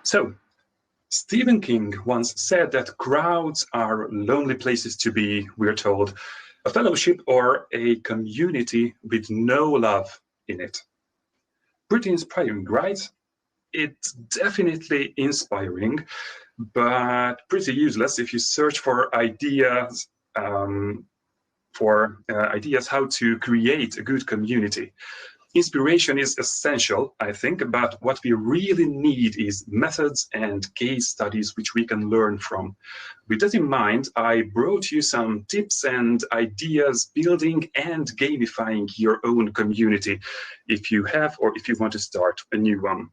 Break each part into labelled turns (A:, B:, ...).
A: So, Stephen King once said that crowds are lonely places to be, we're told, a fellowship or a community with no love in it. Pretty inspiring, right? It's definitely inspiring, but pretty useless if you search for ideas how to create a good community. Inspiration is essential, I think, but what we really need is methods and case studies which we can learn from. With that in mind, I brought you some tips and ideas building and gamifying your own community if you have or if you want to start a new one.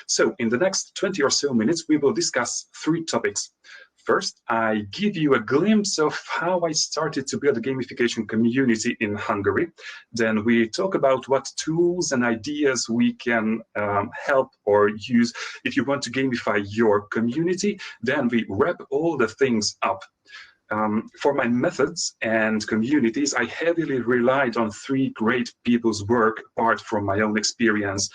A: So in the next 20 or so minutes, we will discuss 3 topics. First, I give you a glimpse of how I started to build a gamification community in Hungary. Then we talk about what tools and ideas we can help or use if you want to gamify your community. Then we wrap all the things up. For my methods and communities, I heavily relied on 3 great people's work apart from my own experience.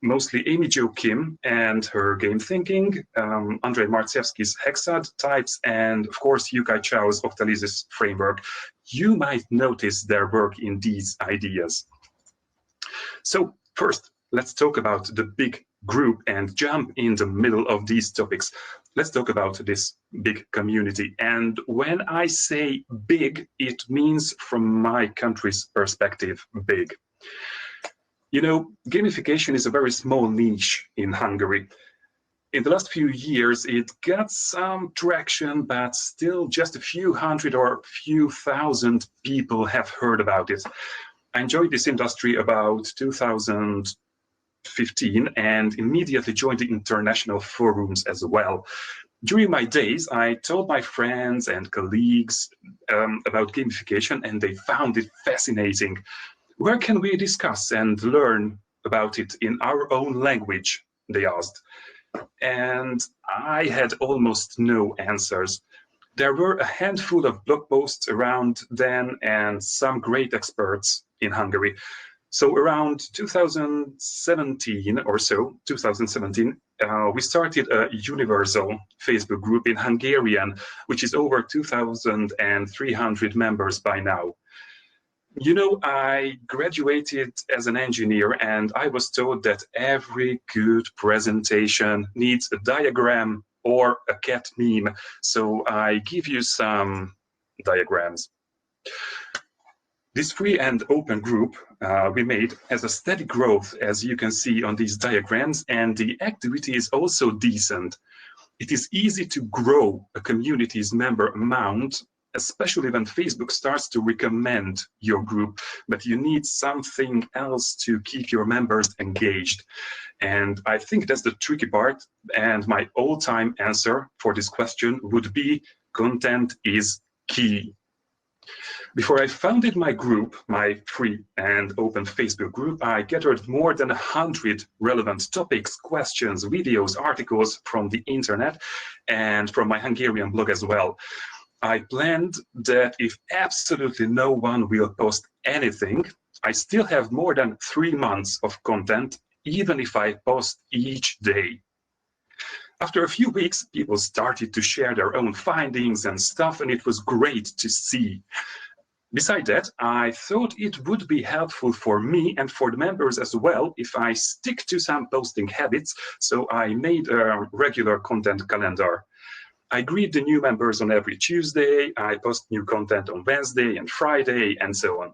A: Mostly Amy Jo Kim and her game thinking, Andrzej Marczewski's Hexad types, and of course Yukai Chao's Octalysis framework. You might notice their work in these ideas. So first, let's talk about the big group and jump in the middle of these topics. Let's talk about this big community. And when I say big, it means from my country's perspective, big. You know, gamification is a very small niche in Hungary. In the last few years, it got some traction, but still just a few hundred or few thousand people have heard about it. I joined this industry about 2015 and immediately joined the international forums as well. During my days, I told my friends and colleagues about gamification, and they found it fascinating. Where can we discuss and learn about it in our own language, they asked. And I had almost no answers. There were a handful of blog posts around then and some great experts in Hungary. So around 2017 or so, 2017, we started a universal Facebook group in Hungarian, which is over 2,300 members by now. You know, I graduated as an engineer and I was told that every good presentation needs a diagram or a cat meme. So I give you some diagrams. This free and open group we made has a steady growth, as you can see on these diagrams, and the activity is also decent. It is easy to grow a community's member amount, especially when Facebook starts to recommend your group, but you need something else to keep your members engaged. And I think that's the tricky part. And my all-time answer for this question would be content is key. Before I founded my group, my free and open Facebook group, I gathered more than 100 relevant topics, questions, videos, articles from the internet and from my Hungarian blog as well. I planned that if absolutely no one will post anything, I still have more than 3 months of content, even if I post each day. After a few weeks, people started to share their own findings and stuff, and it was great to see. Besides that, I thought it would be helpful for me and for the members as well if I stick to some posting habits, so I made a regular content calendar. I greet the new members on every Tuesday, I post new content on Wednesday and Friday, and so on.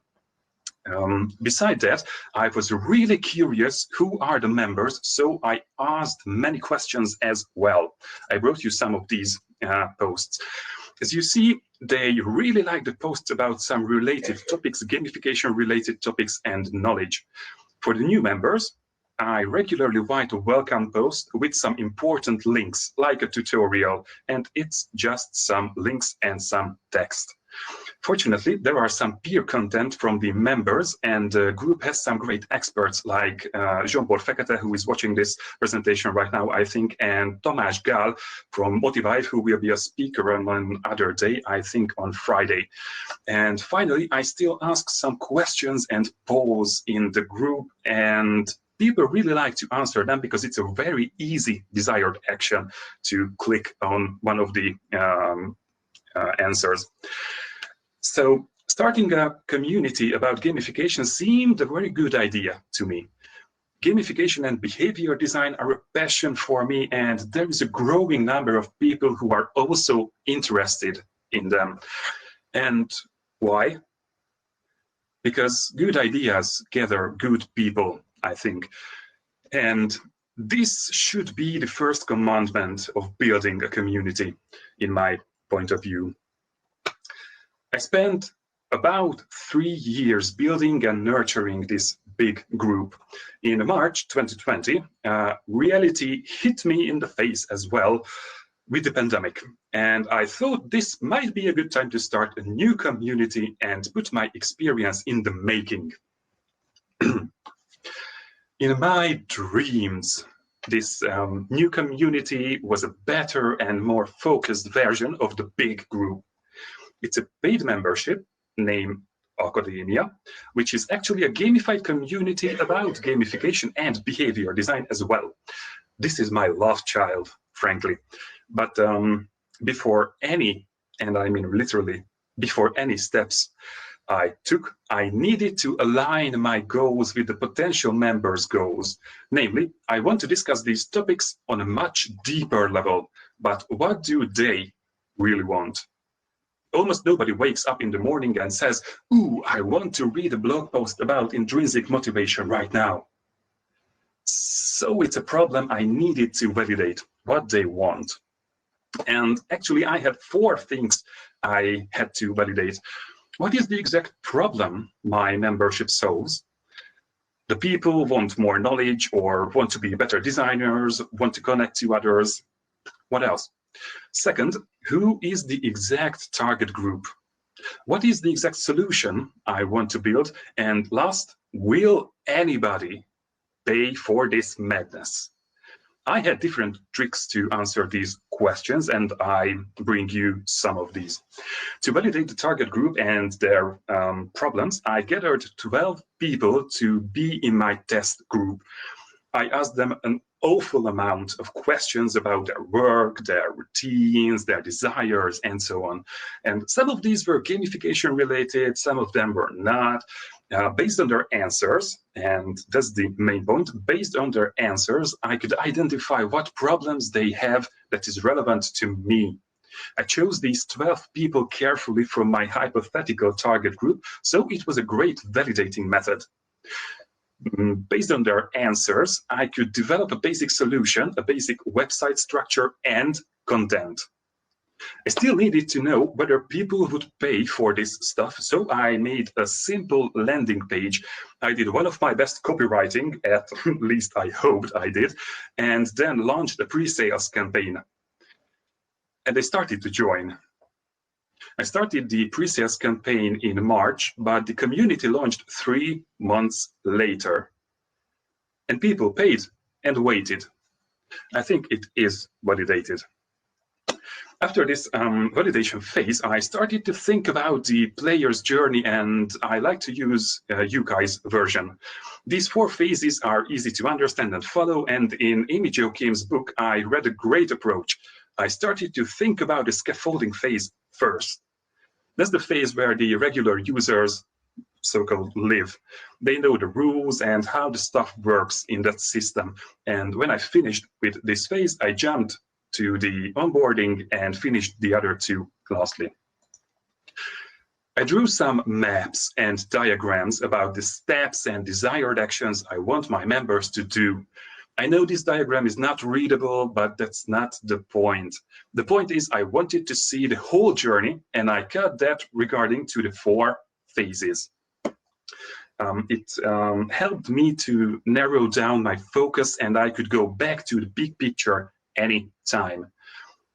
A: Besides that, I was really curious who are the members, so I asked many questions as well. I wrote you some of these posts. As you see, they really like the posts about some related topics, gamification-related topics and knowledge. For the new members, I regularly write a welcome post with some important links, like a tutorial, and it's just some links and some text. Fortunately, there are some peer content from the members, and the group has some great experts like Jean-Paul Fekete, who is watching this presentation right now, I think, and Tamás Gál from Motivive, who will be a speaker on another day, I think on Friday. And finally, I still ask some questions and polls in the group, and people really like to answer them because it's a very easy desired action to click on one of the answers. So starting a community about gamification seemed a very good idea to me. Gamification and behavior design are a passion for me, and there is a growing number of people who are also interested in them. And why? Because good ideas gather good people, I think. And this should be the first commandment of building a community, in my point of view. I spent about 3 years building and nurturing this big group. In March 2020, reality hit me in the face as well with the pandemic. And I thought this might be a good time to start a new community and put my experience in the making. In my dreams, this new community was a better and more focused version of the big group. It's a paid membership named Academia, which is actually a gamified community about gamification and behavior design as well. This is my love child, frankly. But before any, and I mean literally, before any steps I took, I needed to align my goals with the potential members' goals. Namely, I want to discuss these topics on a much deeper level, but what do they really want? Almost nobody wakes up in the morning and says, ooh, I want to read a blog post about intrinsic motivation right now. So it's a problem I needed to validate what they want. And actually, I had 4 things I had to validate. What is the exact problem my membership solves? The people want more knowledge or want to be better designers, want to connect to others. What else? Second, who is the exact target group? What is the exact solution I want to build? And last, will anybody pay for this madness? I had different tricks to answer these questions, and I bring you some of these. To validate the target group and their problems, I gathered 12 people to be in my test group. I asked them an awful amount of questions about their work, their routines, their desires, and so on. And some of these were gamification related, some of them were not. Based on their answers, and that's the main point, based on their answers, I could identify what problems they have that is relevant to me. I chose these 12 people carefully from my hypothetical target group, so it was a great validating method. Based on their answers, I could develop a basic solution, a basic website structure, and content. I still needed to know whether people would pay for this stuff, so I made a simple landing page. I did one of my best copywriting, at least I hoped I did, and then launched a pre-sales campaign. And they started to join. I started the pre-sales campaign in March, but the community launched 3 months later. And people paid and waited. I think it is validated. After this validation phase, I started to think about the player's journey, and I like to use Yukai's version. These 4 phases are easy to understand and follow, and in Amy Jo Kim's book, I read a great approach. I started to think about the scaffolding phase first. That's the phase where the regular users, so-called, live. They know the rules and how the stuff works in that system. And when I finished with this phase, I jumped to the onboarding and finished the other 2 lastly. I drew some maps and diagrams about the steps and desired actions I want my members to do. I know this diagram is not readable, but that's not the point. The point is I wanted to see the whole journey, and I cut that regarding to the 4 phases. It helped me to narrow down my focus, and I could go back to the big picture any time.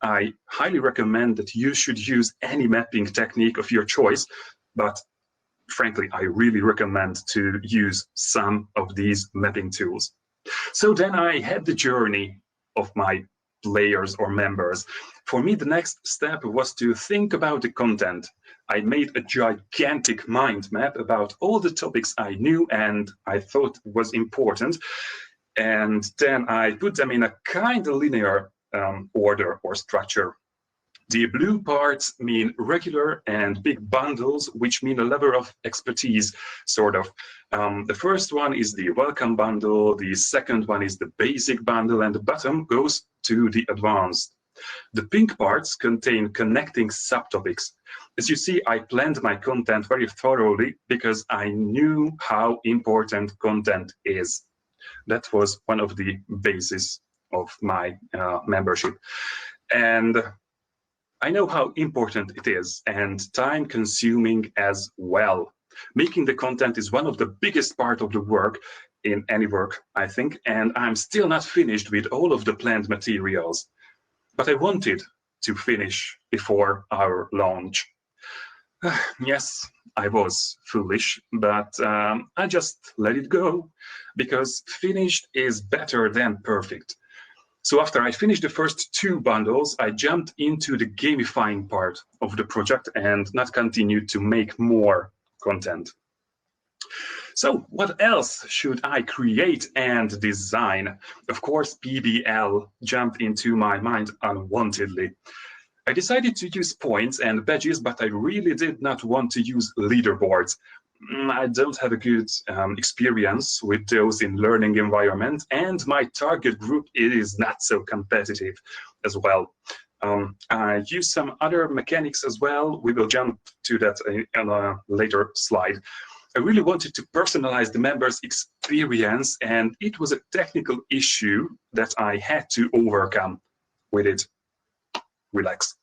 A: I highly recommend that you should use any mapping technique of your choice, but frankly, I really recommend to use some of these mapping tools. So then I had the journey of my players or members. For me, the next step was to think about the content. I made a gigantic mind map about all the topics I knew and I thought was important. And then I put them in a kind of linear order or structure. The blue parts mean regular and big bundles, which mean a level of expertise, sort of. The first one is the welcome bundle, the second one is the basic bundle, and the bottom goes to the advanced. The pink parts contain connecting subtopics. As you see, I planned my content very thoroughly because I knew how important content is. That was one of the bases of my membership. And I know how important it is and time-consuming as well. Making the content is one of the biggest part of the work in any work, I think, and I'm still not finished with all of the planned materials. But I wanted to finish before our launch. Yes, I was foolish, but I just let it go because finished is better than perfect. So after I finished the first 2 bundles, I jumped into the gamifying part of the project and not continued to make more content. So what else should I create and design? Of course, PBL jumped into my mind unwantedly. I decided to use points and badges, but I really did not want to use leaderboards. I don't have a good experience with those in learning environment, and my target group is not so competitive as well. I use some other mechanics as well. We will jump to that in a later slide. I really wanted to personalize the members' experience, and it was a technical issue that I had to overcome with it. Relax.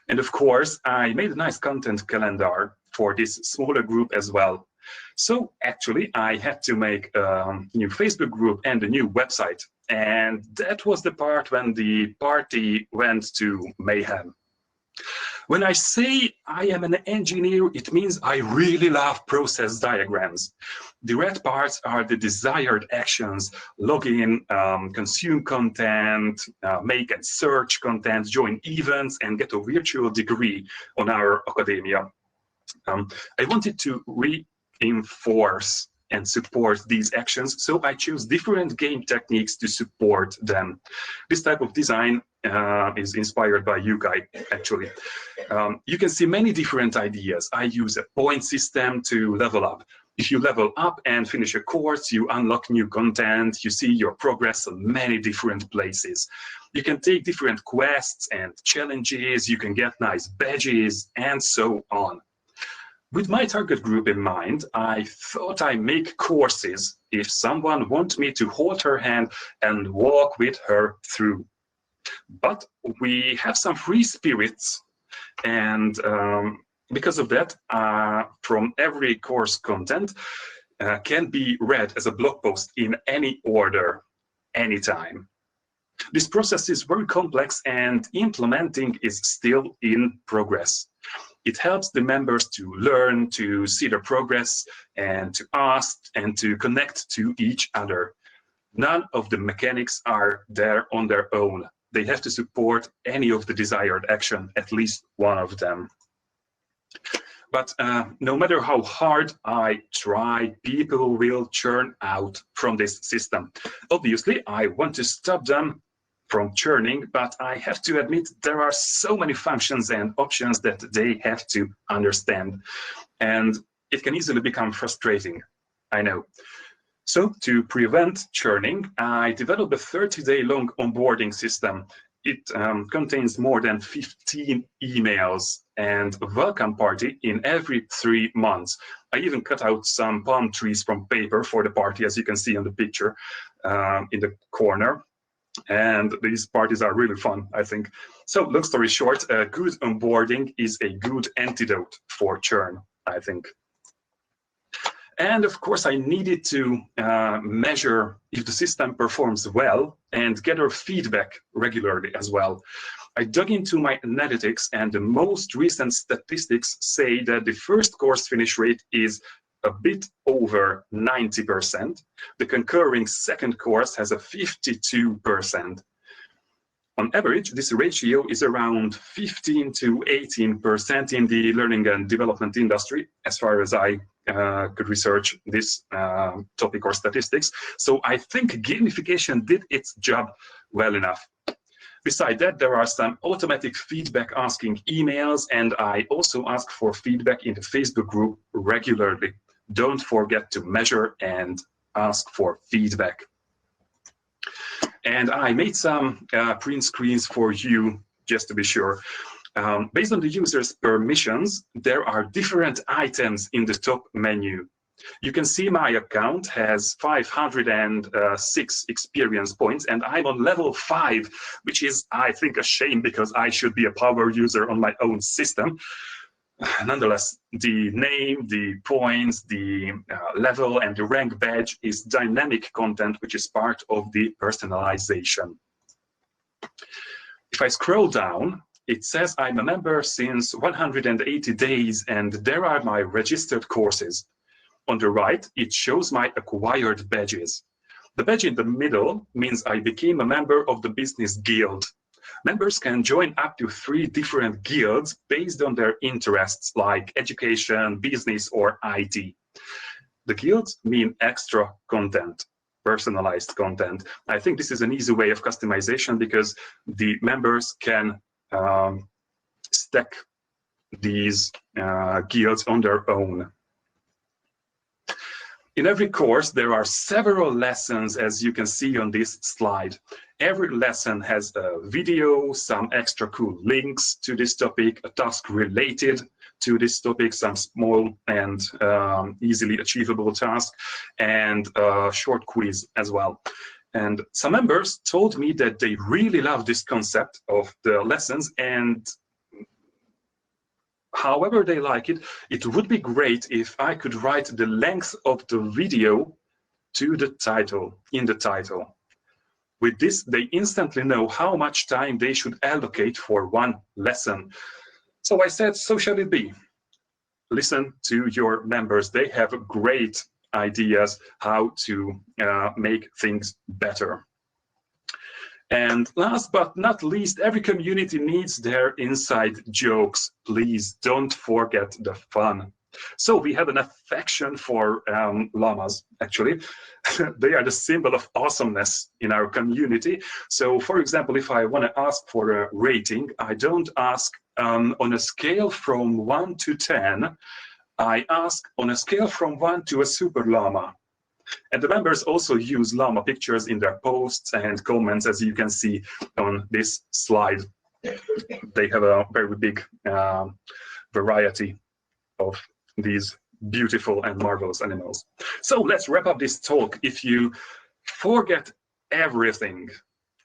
A: And of course, I made a nice content calendar for this smaller group as well. So actually, I had to make a new Facebook group and a new website. And that was the part when the party went to mayhem. When I say I am an engineer, it means I really love process diagrams. The red parts are the desired actions: log in, consume content, make and search content, join events, and get a virtual degree on our academia. I wanted to reinforce and support these actions, so I chose different game techniques to support them. This type of design is inspired by Yukai, actually. You can see many different ideas. I use a point system to level up. If you level up and finish a course, you unlock new content, you see your progress in many different places. You can take different quests and challenges, you can get nice badges, and so on. With my target group in mind, I thought I'd make courses if someone wants me to hold her hand and walk with her through. But we have some free spirits, and because of that, from every course content can be read as a blog post in any order, anytime. This process is very complex and implementing is still in progress. It helps the members to learn, to see their progress, and to ask and to connect to each other. None of the mechanics are there on their own. They have to support any of the desired action, at least one of them. But no matter how hard I try, people will churn out from this system. Obviously, I want to stop them from churning, but I have to admit there are so many functions and options that they have to understand, and it can easily become frustrating, I know. So to prevent churning, I developed a 30-day-long onboarding system. It contains more than 15 emails and a welcome party in every 3 months. I even cut out some palm trees from paper for the party, as you can see on the picture in the corner. And these parties are really fun, I think. So long story short, a good onboarding is a good antidote for churn, I think. And of course, I needed to measure if the system performs well and gather feedback regularly as well. I dug into my analytics, and the most recent statistics say that the first course finish rate is a bit over 90%. The concurring second course has a 52%. On average, this ratio is around 15 to 18% in the learning and development industry, as far as I could research this topic or statistics. So I think gamification did its job well enough. Besides that, there are some automatic feedback asking emails, and I also ask for feedback in the Facebook group regularly. Don't forget to measure and ask for feedback. And I made some print screens for you, just to be sure. Based on the user's permissions, there are different items in the top menu. You can see my account has 506 experience points, and I'm on level 5, which is, I think, a shame because I should be a power user on my own system. Nonetheless, the name, the points, the level, and the rank badge is dynamic content, which is part of the personalization. If I scroll down, it says I'm a member since 180 days, and there are my registered courses. On the right, it shows my acquired badges. The badge in the middle means I became a member of the business guild. Members can join up to 3 different guilds based on their interests, like education, business, or IT. The guilds mean extra content, personalized content. I think this is an easy way of customization because the members can stack these guilds on their own. In every course, there are several lessons, as you can see on this slide. Every lesson has a video, some extra cool links to this topic, a task related to this topic, some small and easily achievable task, and a short quiz as well. And some members told me that they really love this concept of the lessons, and however they like it, it would be great if I could write the length of the video to the title, in the title. With this, they instantly know how much time they should allocate for one lesson. So I said, so shall it be. Listen to your members. They have great ideas how to make things better. And last but not least, every community needs their inside jokes. Please don't forget the fun. So we have an affection for llamas, actually. They are the symbol of awesomeness in our community. So for example, if I want to ask for a rating, I don't ask on a scale from 1 to 10. I ask on a scale from 1 to a super llama. And the members also use llama pictures in their posts and comments, as you can see on this slide. They have a very big variety of these beautiful and marvelous animals. So let's wrap up this talk. If you forget everything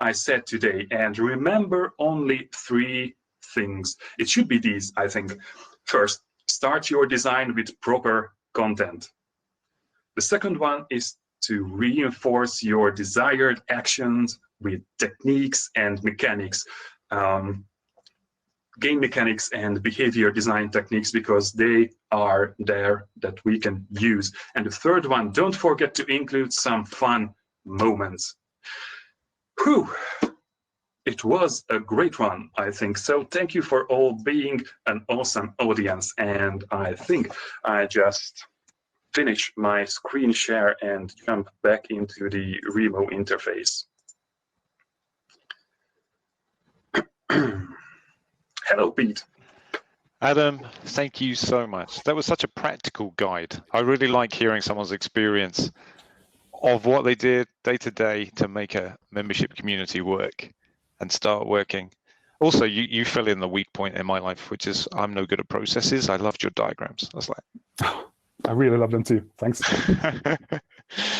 A: I said today and remember only 3 things, it should be these, I think. First, start your design with proper content. The second one is to reinforce your desired actions with techniques and mechanics, game mechanics and behavior design techniques, because they are there that we can use. And the third one, don't forget to include some fun moments. Whew. It was a great one, I think. So thank you for all being an awesome audience. And I think I just finish my screen share and jump back into the Remo interface. Hello, Pete.
B: Adam, thank you so much. That was such a practical guide. I really like hearing someone's experience of what they did day to day to make a membership community work and start working. Also, you fill in the weak point in my life, which is I'm no good at processes. I loved your diagrams. I was like,
C: I really love them too. Thanks.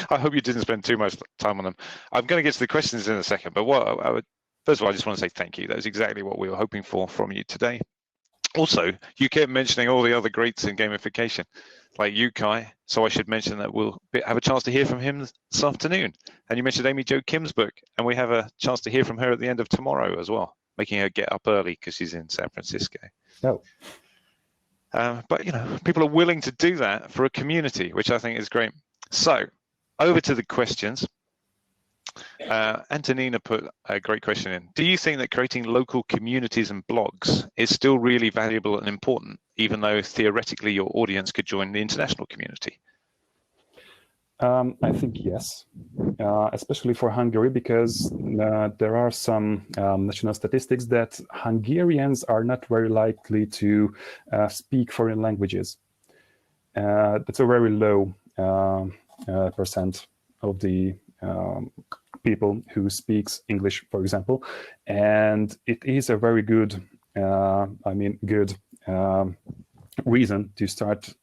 B: I hope you didn't spend too much time on them. I'm going to get to the questions in a second, but first of all, I just want to say thank you. That was exactly what we were hoping for from you today. Also, you kept mentioning all the other greats in gamification, like you, Kai. So I should mention that we'll have a chance to hear from him this afternoon. And you mentioned Amy Jo Kim's book, and we have a chance to hear from her at the end of tomorrow as well. making her get up early because she's in San Francisco.
C: No.
B: But people are willing to do that for a community, which I think is great. So over to the questions. Antonina put a great question in. Do you think that creating local communities and blogs is still really valuable and important, even though theoretically your audience could join the international community?
C: I think yes, especially for Hungary, because there are some national statistics that Hungarians are not very likely to speak foreign languages. That's a very low percent of the people who speaks English, for example, and it is a very good, good reason to start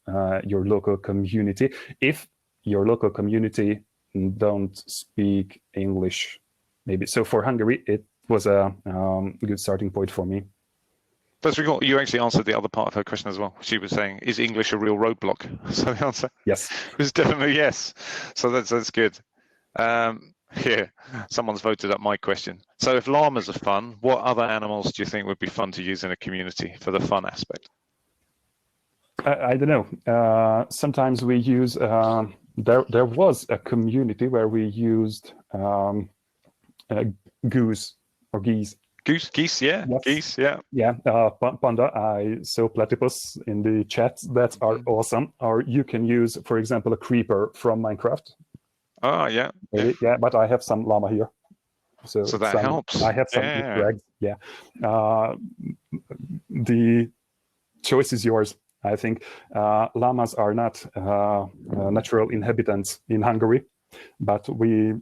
C: your local community if your local community don't speak English, maybe. So for Hungary, it was a good starting point for me.
B: That's really cool. You actually answered the other part of her question as well. She was saying, is English a real roadblock? So the answer
C: yes,
B: was definitely yes. So that's good. Here, someone's voted up my question. So if llamas are fun, what other animals do you think would be fun to use in a community for the fun aspect?
C: I don't know. Sometimes we use, there was a community where we used goose or geese.
B: Geese, yeah, yes. Geese, yeah.
C: Yeah, panda, I saw platypus in the chat, that are awesome. Or you can use, for example, a creeper from Minecraft.
B: Oh, yeah.
C: Maybe, yeah, but I have some llama here. So
B: that helps.
C: I have some Easter eggs, yeah. The choice is yours. I think llamas are not natural inhabitants in Hungary, but we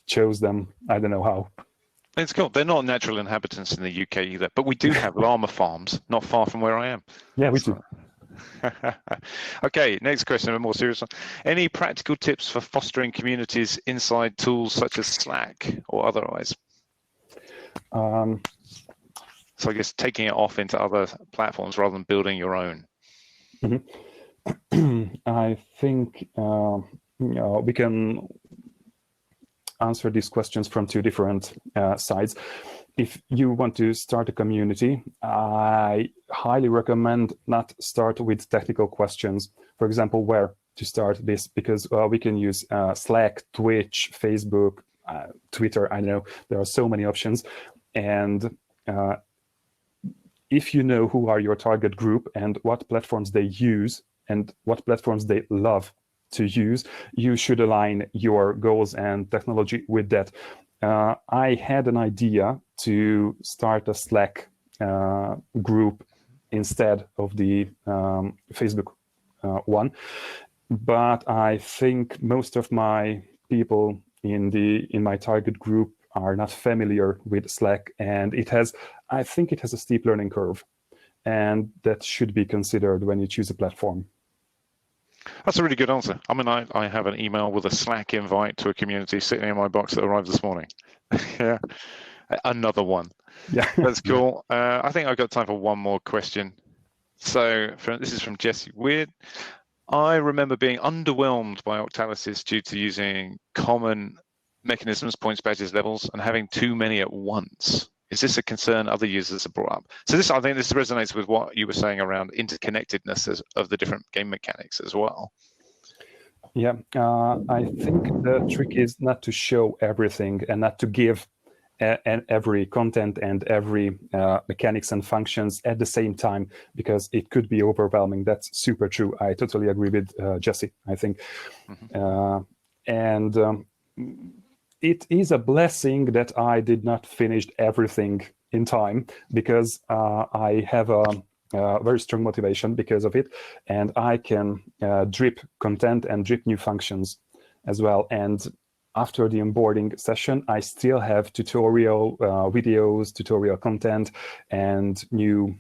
C: chose them. I don't know how.
B: It's cool. They're not natural inhabitants in the UK either, but we do have llama farms not far from where I am.
C: Yeah, we do.
B: Okay, next question, a more serious one. Any practical tips for fostering communities inside tools such as Slack or otherwise? So I guess taking it off into other platforms rather than building your own.
C: Mm-hmm. I think we can answer these questions from two different sides. If you want to start a community, I highly recommend not start with technical questions. For example, where to start this, because we can use Slack, Twitch, Facebook, Twitter. I know there are so many options. And if you know who are your target group and what platforms they use and what platforms they love to use, you should align your goals and technology with that. I had an idea to start a Slack group instead of the Facebook one, but I think most of my people in my target group are not familiar with Slack, and I think it has a steep learning curve, and that should be considered when you choose a platform.
B: That's a really good answer. I mean, I have an email with a Slack invite to a community sitting in my box that arrived this morning. Yeah, another one.
C: Yeah,
B: that's cool. I think I've got time for one more question. So this is from Jesse Weird. I remember being underwhelmed by Octalysis due to using common mechanisms, points, badges, levels, and having too many at once. Is this a concern other users have brought up? So I think this resonates with what you were saying around interconnectedness of the different game mechanics as well.
C: Yeah, I think the trick is not to show everything and not to give every content and every mechanics and functions at the same time, because it could be overwhelming. That's super true. I totally agree with Jesse, I think. Mm-hmm. It is a blessing that I did not finish everything in time, because I have a very strong motivation because of it, and I can drip content and drip new functions as well. And after the onboarding session, I still have tutorial videos, tutorial content, and new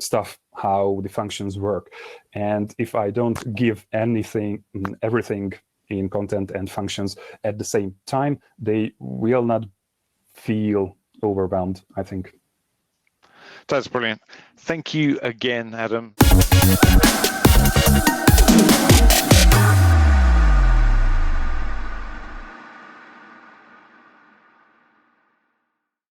C: stuff, how the functions work. And if I don't give everything in content and functions at the same time, they will not feel overwhelmed, I think.
B: That's brilliant. Thank you again, Adam.